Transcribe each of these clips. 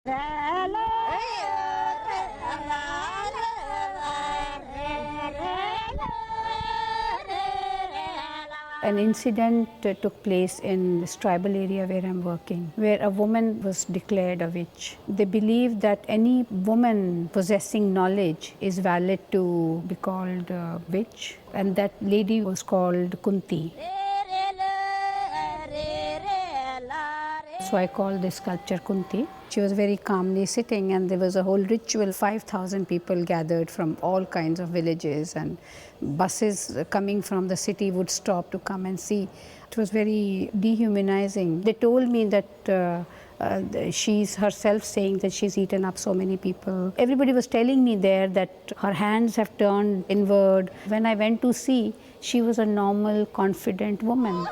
An incident took place in this tribal area where I'm working, where a woman was declared a witch. They believe that any woman possessing knowledge is valid to be called a witch, and that lady was called Kunti. So I called this sculpture Kunti. She was very calmly sitting, and there was a whole ritual. 5,000 people gathered from all kinds of villages, and buses coming from the city would stop to come and see. It was very dehumanizing. They told me that she's herself saying that she's eaten up so many people. Everybody was telling me there that her hands have turned inward. When I went to see, she was a normal, confident woman.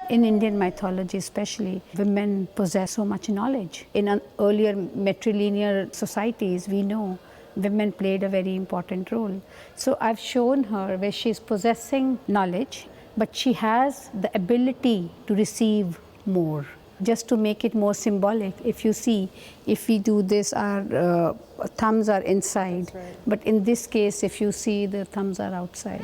In Indian mythology especially, women possess so much knowledge. In earlier matrilineal societies, we know women played a very important role. So I've shown her where she's possessing knowledge, but she has the ability to receive more. Just to make it more symbolic, if you see, if we do this, our thumbs are inside. Right. But in this case, if you see, the thumbs are outside.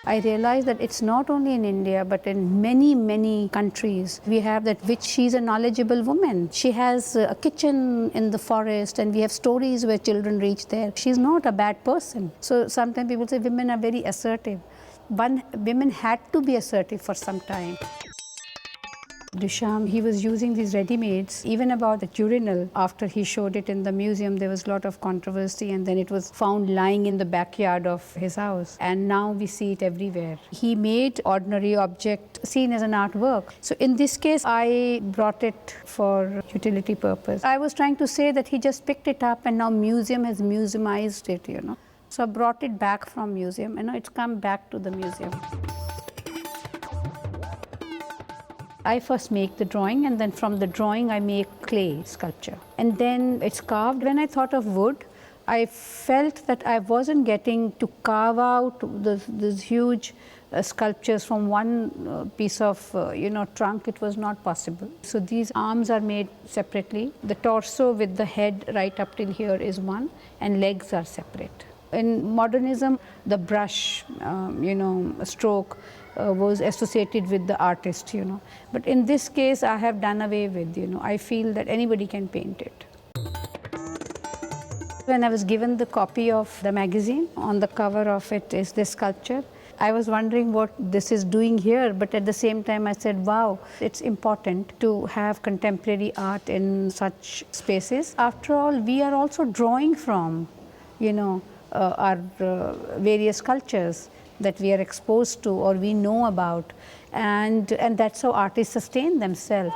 I realized that it's not only in India, but in many, many countries. We have that witch, she's a knowledgeable woman. She has a kitchen in the forest, and we have stories where children reach there. She's not a bad person. So sometimes people say women are very assertive. Women had to be assertive for some time. Duchamp, he was using these ready-mades. Even about the urinal, after he showed it in the museum, there was a lot of controversy, and then it was found lying in the backyard of his house. And now we see it everywhere. He made ordinary object seen as an artwork. So in this case, I brought it for utility purpose. I was trying to say that he just picked it up, and now museum has museumized it, you know. So I brought it back from museum, and now it's come back to the museum. I first make the drawing, and then from the drawing I make clay sculpture. And then it's carved. When I thought of wood, I felt that I wasn't getting to carve out these huge sculptures from one piece of trunk. It was not possible. So these arms are made separately. The torso with the head right up till here is one, and legs are separate. In modernism, the brush, stroke was associated with the artist, But in this case, I have done away with, I feel that anybody can paint it. When I was given the copy of the magazine, on the cover of it is this sculpture. I was wondering what this is doing here, but at the same time I said, wow, it's important to have contemporary art in such spaces. After all, we are also drawing from, our various cultures that we are exposed to or we know about, and that's how artists sustain themselves.